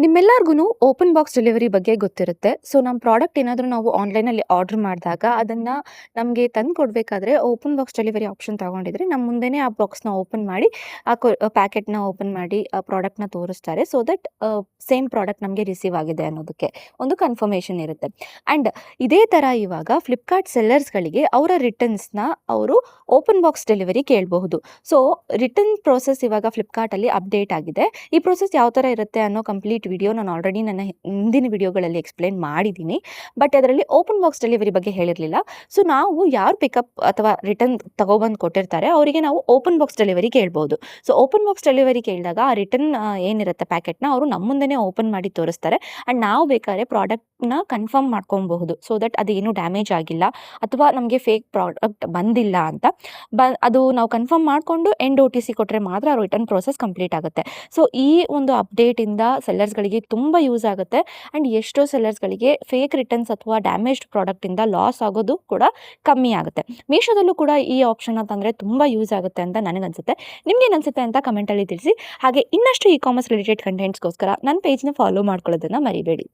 ನಿಮ್ಮೆಲ್ಲರಿಗೂ open box delivery ಬಗ್ಗೆ ಗೊತ್ತಿರುತ್ತೆ. ಸೊ, ನಮ್ಮ ಪ್ರಾಡಕ್ಟ್ ಏನಾದರೂ ನಾವು ಆನ್‌ಲೈನಲ್ಲಿ ಆರ್ಡರ್ ಮಾಡಿದಾಗ ಅದನ್ನು ನಮಗೆ ತಂದು ಕೊಡಬೇಕಾದ್ರೆ ಓಪನ್ ಬಾಕ್ಸ್ ಡೆಲಿವರಿ ಆಪ್ಷನ್ ತಗೊಂಡಿದ್ರೆ ನಮ್ಮ ಮುಂದೆನೇ ಆ ಬಾಕ್ಸ್‌ನ ಓಪನ್ ಮಾಡಿ ಆ ಪ್ಯಾಕೆಟ್‌ನ ಓಪನ್ ಮಾಡಿ ಆ ಪ್ರಾಡಕ್ಟ್‌ನ ತೋರಿಸ್ತಾರೆ. ಸೊ ದಟ್ ಸೇಮ್ ಪ್ರಾಡಕ್ಟ್ ನಮಗೆ ರಿಸೀವ್ ಆಗಿದೆ ಅನ್ನೋದಕ್ಕೆ ಒಂದು ಕನ್ಫರ್ಮೇಷನ್ ಇರುತ್ತೆ. ಆ್ಯಂಡ್ ಇದೇ ಥರ ಇವಾಗ ಫ್ಲಿಪ್‌ಕಾರ್ಟ್ ಸೆಲ್ಲರ್ಸ್‌ಗಳಿಗೆ ಅವರ ರಿಟರ್ನ್ಸ್‌ನ ಅವರು ಓಪನ್ ಬಾಕ್ಸ್ ಡೆಲಿವರಿ ಕೇಳಬಹುದು. ಸೊ, ರಿಟರ್ನ್ ಪ್ರೋಸೆಸ್ ಇವಾಗ ಫ್ಲಿಪ್‌ಕಾರ್ಟಲ್ಲಿ ಅಪ್ಡೇಟ್ ಆಗಿದೆ. ಈ ಪ್ರೋಸೆಸ್ ಯಾವ ಥರ ಇರುತ್ತೆ ಅನ್ನೋ ಕಂಪ್ಲೀಟ್ ವಿಡಿಯೋ ನಾನು ಆಲ್ರೆಡಿ ನನ್ನ ಹಿಂದಿನ ವಿಡಿಯೋಗಳಲ್ಲಿ ಎಕ್ಸ್‌ಪ್ಲೇನ್ ಮಾಡಿದ್ದೀನಿ. ಬಟ್ ಅದರಲ್ಲಿ ಓಪನ್ ಬಾಕ್ಸ್ ಡೆಲಿವರಿ ಬಗ್ಗೆ ಹೇಳಿರಲಿಲ್ಲ. ಸೊ, ನಾವು ಯಾರು ಪಿಕಪ್ ಅಥವಾ ರಿಟರ್ನ್ ತಗೊಬಂದು ಕೊಟ್ಟಿರ್ತಾರೆ ಅವರಿಗೆ ನಾವು ಓಪನ್ ಬಾಕ್ಸ್ ಡೆಲಿವರಿ ಕೇಳ್ಬೋದು. ಸೊ, ಓಪನ್ ಬಾಕ್ಸ್ ಡೆಲಿವರಿ ಕೇಳಿದಾಗ ಆ ರಿಟರ್ನ್ ಏನಿರುತ್ತೆ ಪ್ಯಾಕೆಟ್‌ನ ಅವರು ನಮ್ಮ ಮುಂದೆನೇ ಓಪನ್ ಮಾಡಿ ತೋರಿಸ್ತಾರೆ. ಆ್ಯಂಡ್ ನಾವು ಬೇಕಾದ್ರೆ ಪ್ರಾಡಕ್ಟ್‌ನ ಕನ್ಫರ್ಮ್ ಮಾಡ್ಕೊಬಹುದು. ಸೊ ದಟ್ ಅದೇನು ಡ್ಯಾಮೇಜ್ ಆಗಿಲ್ಲ ಅಥವಾ ನಮಗೆ ಫೇಕ್ ಪ್ರಾಡಕ್ಟ್ ಬಂದಿಲ್ಲ ಅಂತ. ಅದು ನಾವು ಕನ್ಫರ್ಮ್ ಮಾಡಿಕೊಂಡು ಎಂಡ್ OTC ಕೊಟ್ಟರೆ ಮಾತ್ರ ರಿಟರ್ನ್ ಪ್ರೋಸೆಸ್ ಕಂಪ್ಲೀಟ್ ಆಗುತ್ತೆ. ಸೊ, ಈ ಒಂದು ಅಪ್ಡೇಟಿಂದ ಸೆಲ್ಲರ್ಸ್‌ಗಳಿಗೆ ತುಂಬ ಯೂಸ್ ಆಗುತ್ತೆ. ಆ್ಯಂಡ್ ಎಷ್ಟೋ ಸೆಲ್ಲರ್ಸ್‌ಗಳಿಗೆ ಫೇಕ್ ರಿಟರ್ನ್ಸ್ ಅಥವಾ ಡ್ಯಾಮೇಜ್ಡ್ ಪ್ರಾಡಕ್ಟಿಂದ ಲಾಸ್ ಆಗೋದು ಕೂಡ ಕಮ್ಮಿ ಆಗುತ್ತೆ. ಮೀಶೋದಲ್ಲೂ ಕೂಡ ಈ ಆಪ್ಷನ್ನ ತಂದರೆ ತುಂಬ ಯೂಸ್ ಆಗುತ್ತೆ ಅಂತ ನನಗನ್ಸುತ್ತೆ. ನಿಮ್ಗೇನು ಅನಿಸುತ್ತೆ ಅಂತ ಕಮೆಂಟಲ್ಲಿ ತಿಳಿಸಿ. ಹಾಗೆ ಇನ್ನಷ್ಟು ಇ ಕಾಮರ್ಸ್ ರಿಲೇಟೆಡ್ ಕಂಟೆಂಟ್ಸ್‌ಗೋಸ್ಕರ ನನ್ನ ಪೇಜ್‌ನ ಫಾಲೋ ಮಾಡ್ಕೊಳ್ಳೋದನ್ನು ಮರಿಬೇಡಿ.